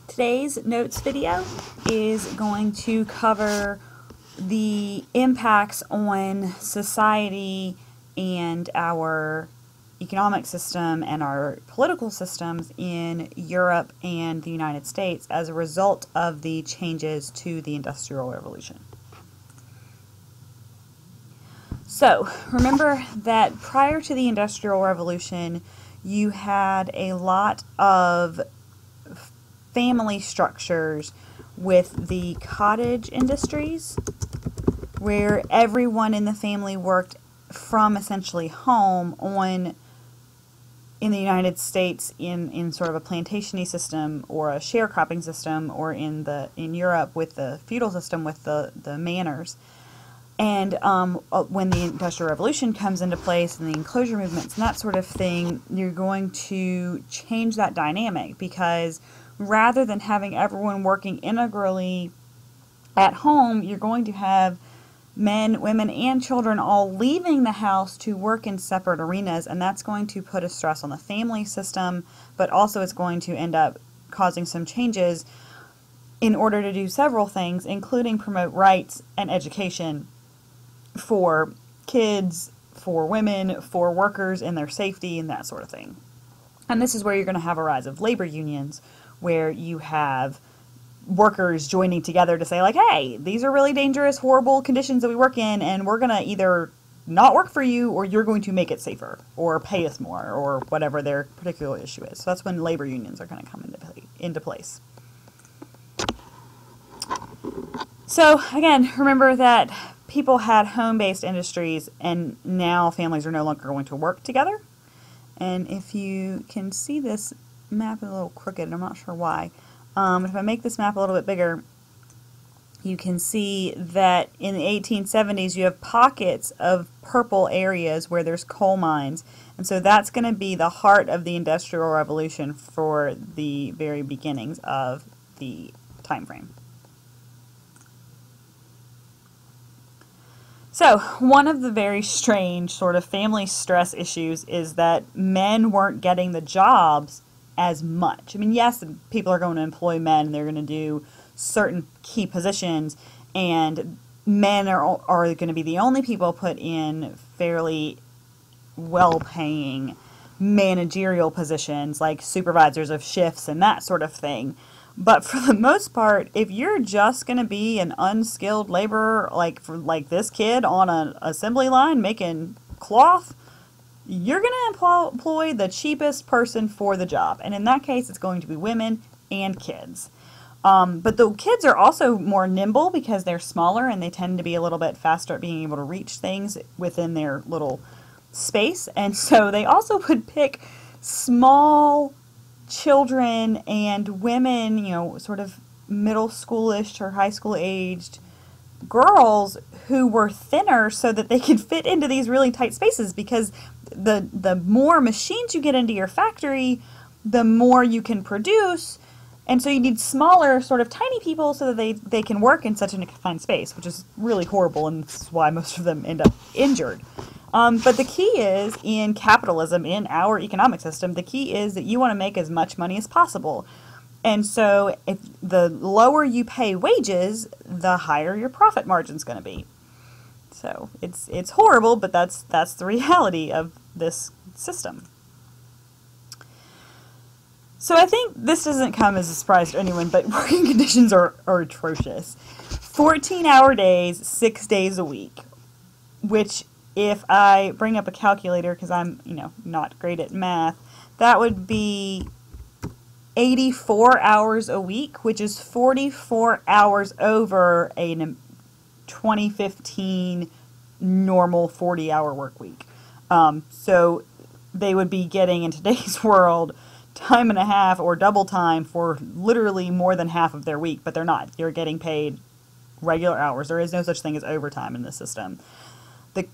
Today's notes video is going to cover the impacts on society and our economic system and our political systems in Europe and the United States as a result of the changes to the Industrial Revolution. So, remember that prior to the Industrial Revolution, you had a lot of family structures with the cottage industries, where everyone in the family worked from essentially home in the United States in sort of a plantation-y system or a sharecropping system, or in Europe with the feudal system with the manors. And when the Industrial Revolution comes into place and the enclosure movements and that sort of thing, you're going to change that dynamic, because rather than having everyone working integrally at home, you're going to have men, women, and children all leaving the house to work in separate arenas, and that's going to put a stress on the family system, but also it's going to end up causing some changes in order to do several things, including promote rights and education for kids, for women, for workers and their safety and that sort of thing. And this is where you're going to have a rise of labor unions, where you have workers joining together to say, like, hey, these are really dangerous, horrible conditions that we work in, and we're going to either not work for you, or you're going to make it safer, or pay us more, or whatever their particular issue is. So that's when labor unions are going to come into place. So again, remember that people had home-based industries, and now families are no longer going to work together. And if you can see this map is a little crooked, and I'm not sure why. If I make this map a little bit bigger, you can see that in the 1870s you have pockets of purple areas where there's coal mines, and so that's going to be the heart of the Industrial Revolution for the very beginnings of the time frame. So, one of the very strange sort of family stress issues is that men weren't getting the jobs as much. I mean, yes, people are going to employ men, and they're going to do certain key positions, and men are going to be the only people put in fairly well-paying managerial positions, like supervisors of shifts and that sort of thing. But for the most part, if you're just going to be an unskilled laborer, like this kid on an assembly line making cloth, you're going to employ the cheapest person for the job. And in that case, it's going to be women and kids. But the kids are also more nimble because they're smaller, and they tend to be a little bit faster at being able to reach things within their little space. And so they also would pick small children and women, sort of middle schoolish or high school aged girls who were thinner so that they could fit into these really tight spaces, because the more machines you get into your factory, the more you can produce, and so you need smaller, sort of tiny people so that they can work in such a confined space, which is really horrible, and this is why most of them end up injured. But the key is, in capitalism, in our economic system, the key is that you want to make as much money as possible. And so if the lower you pay wages, the higher your profit margin is going to be. So it's horrible, but that's the reality of this system. So I think this doesn't come as a surprise to anyone, but working conditions are atrocious. 14-hour days, 6 days a week, which, if I bring up a calculator, because I'm, not great at math, that would be 84 hours a week, which is 44 hours over a 2015 normal 40-hour work week. So they would be getting, in today's world, time and a half or double time for literally more than half of their week, but they're not. They're getting paid regular hours. There is no such thing as overtime in this system. The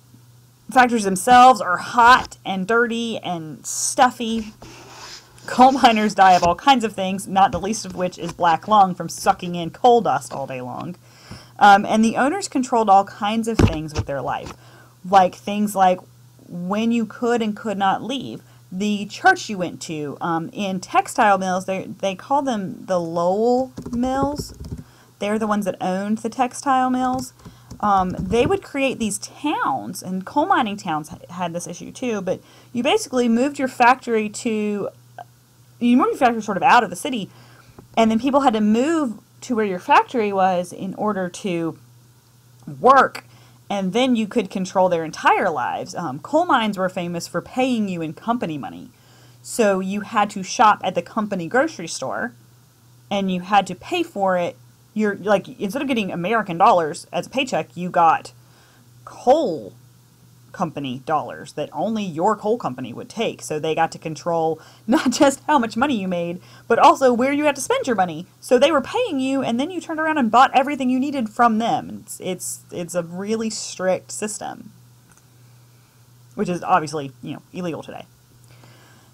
factories themselves are hot and dirty and stuffy. Coal miners die of all kinds of things, not the least of which is black lung from sucking in coal dust all day long. And the owners controlled all kinds of things with their life, like things like when you could and could not leave. the church you went to. In textile mills, they call them the Lowell mills. They're the ones that owned the textile mills. They would create these towns, and coal mining towns had this issue too, but you basically moved your factory sort of out of the city, and then people had to move to where your factory was in order to work, and then you could control their entire lives. Coal mines were famous for paying you in company money. So you had to shop at the company grocery store, and you had to pay for it. You're like, instead of getting American dollars as a paycheck, you got coal company dollars that only your coal company would take. So they got to control not just how much money you made, but also where you had to spend your money. So they were paying you, and then you turned around and bought everything you needed from them. It's a really strict system, which is obviously, illegal today.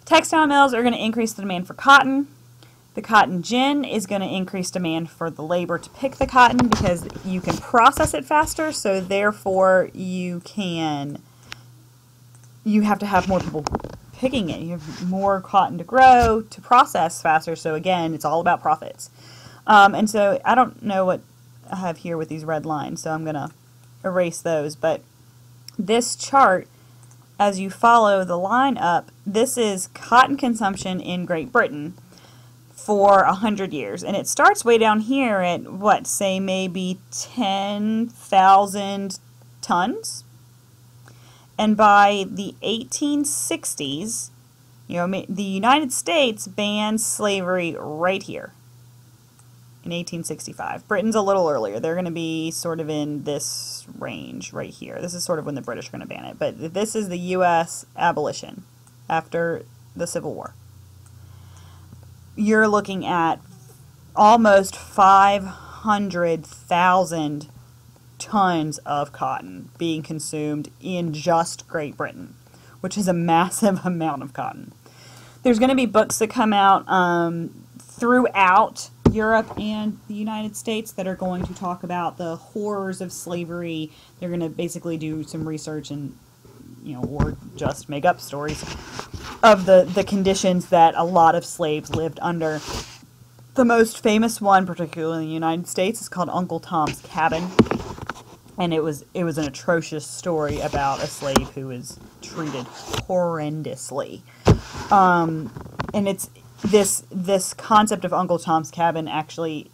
Textile mills are going to increase the demand for cotton. The cotton gin is going to increase demand for the labor to pick the cotton because you can process it faster, so therefore you have to have more people picking it. You have more cotton to grow, to process faster, so again, it's all about profits. And so I don't know what I have here with these red lines, so I'm going to erase those, but this chart, as you follow the line up, this is cotton consumption in Great Britain for 100 years. And it starts way down here at, say maybe 10,000 tons. And by the 1860s, the United States banned slavery right here in 1865. Britain's a little earlier. They're going to be sort of in this range right here. This is sort of when the British are going to ban it. But this is the U.S. abolition after the Civil War. You're looking at almost 500,000 tons of cotton being consumed in just Great Britain, which is a massive amount of cotton. There's going to be books that come out throughout Europe and the United States that are going to talk about the horrors of slavery. They're going to basically do some research and, or just make up stories of the conditions that a lot of slaves lived under. The most famous one, particularly in the United States, is called Uncle Tom's Cabin. And it was an atrocious story about a slave who was treated horrendously. And it's this concept of Uncle Tom's Cabin actually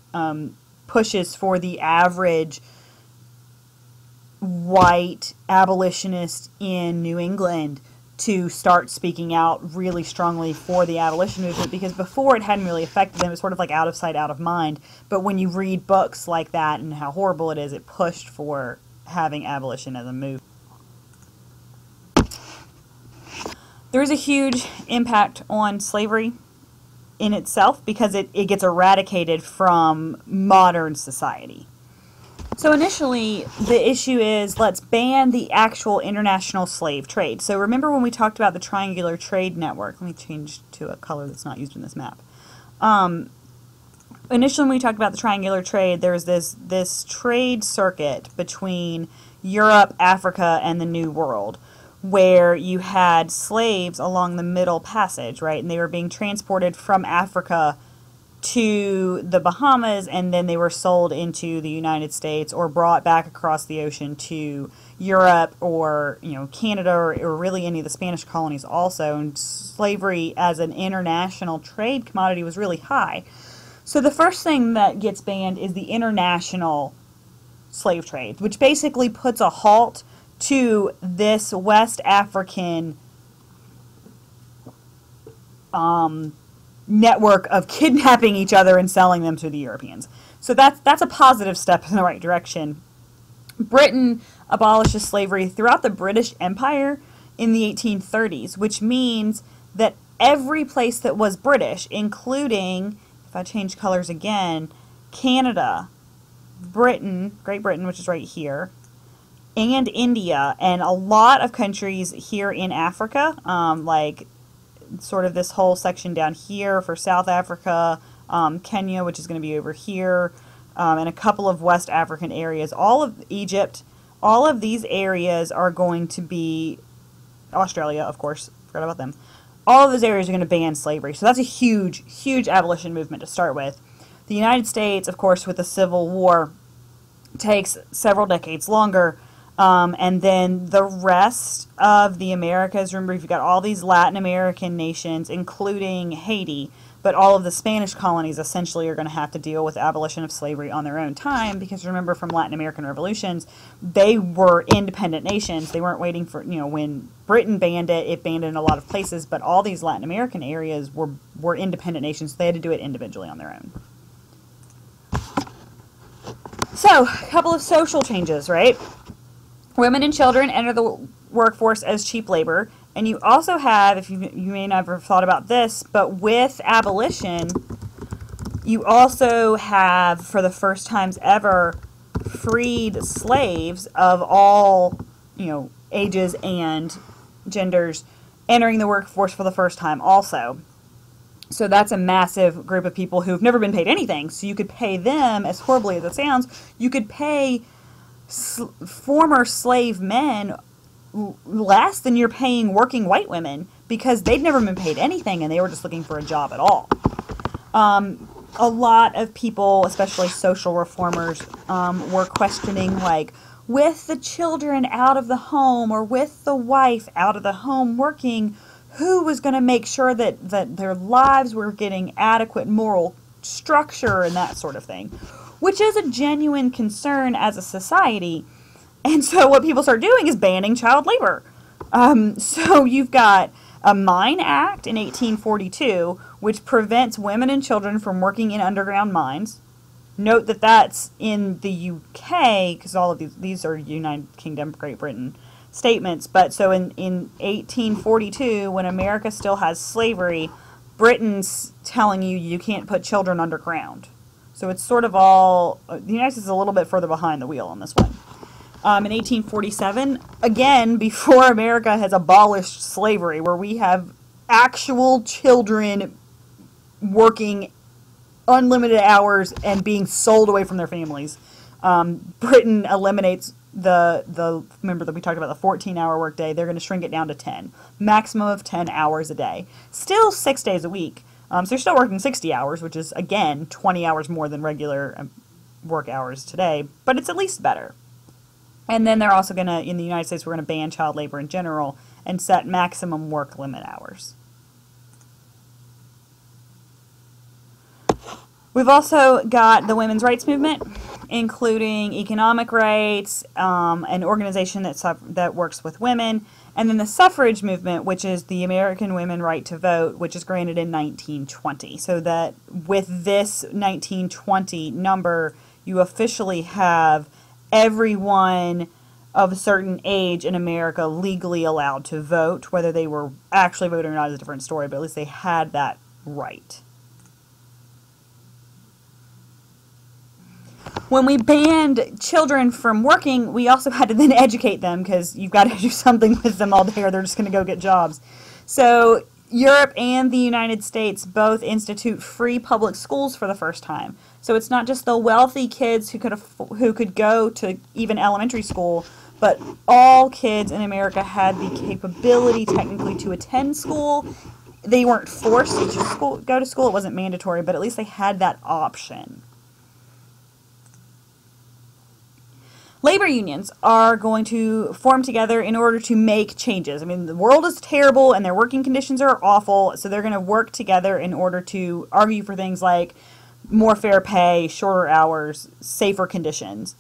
pushes for the average white abolitionist in New England to start speaking out really strongly for the abolition movement, because before it hadn't really affected them. It was sort of like out of sight, out of mind. But when you read books like that and how horrible it is, it pushed for having abolition as a movement. There is a huge impact on slavery in itself because it gets eradicated from modern society. So initially, the issue is, let's ban the actual international slave trade. So remember when we talked about the triangular trade network? Let me change to a color that's not used in this map. Initially, when we talked about the triangular trade, there was this trade circuit between Europe, Africa, and the New World, where you had slaves along the Middle Passage, right? And they were being transported from Africa to the Bahamas, and then they were sold into the United States or brought back across the ocean to Europe or Canada or really any of the Spanish colonies also. And slavery as an international trade commodity was really high. So the first thing that gets banned is the international slave trade, which basically puts a halt to this West African network of kidnapping each other and selling them to the Europeans. So that's a positive step in the right direction. Britain abolishes slavery throughout the British Empire in the 1830s, which means that every place that was British, including, if I change colors again, Canada, Britain, Great Britain, which is right here, and India, and a lot of countries here in Africa, like sort of this whole section down here for South Africa, Kenya, which is going to be over here, and a couple of West African areas, all of Egypt, all of these areas are going to be, Australia, of course, forgot about them, all of those areas are going to ban slavery. So that's a huge, huge abolition movement to start with. The United States, of course, with the Civil War, takes several decades longer. And then the rest of the Americas, remember, you've got all these Latin American nations, including Haiti, but all of the Spanish colonies essentially are going to have to deal with abolition of slavery on their own time, because remember from Latin American revolutions, they were independent nations. They weren't waiting for, when Britain banned it, it banned it in a lot of places, but all these Latin American areas were independent nations. So they had to do it individually on their own. So, a couple of social changes, right? Women and children enter the workforce as cheap labor. And you also have, if you may not have thought about this, but with abolition, you also have, for the first times ever, freed slaves of all, ages and genders entering the workforce for the first time also. So that's a massive group of people who've never been paid anything. So you could pay them, as horribly as it sounds, you could pay former slave men less than you're paying working white women, because they'd never been paid anything and they were just looking for a job at all. A lot of people, especially social reformers, were questioning, like, with the children out of the home or with the wife out of the home working, who was going to make sure that their lives were getting adequate moral structure and that sort of thing, which is a genuine concern as a society. And so what people start doing is banning child labor. So you've got a Mine Act in 1842, which prevents women and children from working in underground mines. Note that that's in the UK, because all of these are United Kingdom, Great Britain statements. But so in 1842, when America still has slavery, Britain's telling you can't put children underground. So it's sort of all, the United States is a little bit further behind the wheel on this one. In 1847, again, before America has abolished slavery, where we have actual children working unlimited hours and being sold away from their families, Britain eliminates remember that we talked about the 14-hour workday. They're going to shrink it down to 10. Maximum of 10 hours a day. Still 6 days a week. So you're still working 60 hours, which is, again, 20 hours more than regular work hours today, but it's at least better. And then they're also going to, in the United States, we're going to ban child labor in general and set maximum work limit hours. We've also got the women's rights movement, including economic rights, an organization that works with women, and then the suffrage movement, which is the American Women Right to Vote, which is granted in 1920. So that with this 1920 number, you officially have everyone of a certain age in America legally allowed to vote. Whether they were actually voting or not is a different story, but at least they had that right. When we banned children from working, we also had to then educate them, because you've got to do something with them all day or they're just going to go get jobs. So Europe and the United States both institute free public schools for the first time. So it's not just the wealthy kids who could go to even elementary school, but all kids in America had the capability technically to attend school. They weren't forced to go to school. It wasn't mandatory, but at least they had that option. Labor unions are going to form together in order to make changes. I mean, the world is terrible and their working conditions are awful, so they're going to work together in order to argue for things like more fair pay, shorter hours, safer conditions.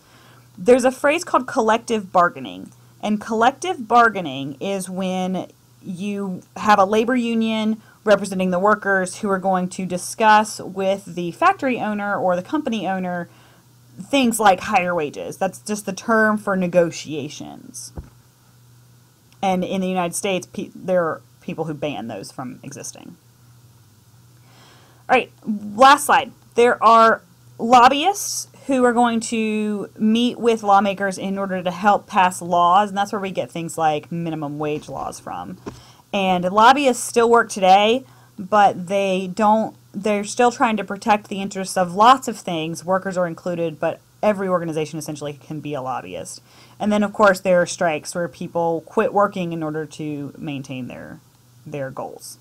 There's a phrase called collective bargaining, and collective bargaining is when you have a labor union representing the workers who are going to discuss with the factory owner or the company owner things like higher wages. That's just the term for negotiations. And in the United States, there are people who ban those from existing. All right, last slide. There are lobbyists who are going to meet with lawmakers in order to help pass laws, and that's where we get things like minimum wage laws from. And lobbyists still work today, but they're still trying to protect the interests of lots of things. Workers are included, but every organization essentially can be a lobbyist. And then, of course, there are strikes where people quit working in order to maintain their goals.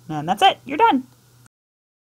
And that's it. You're done.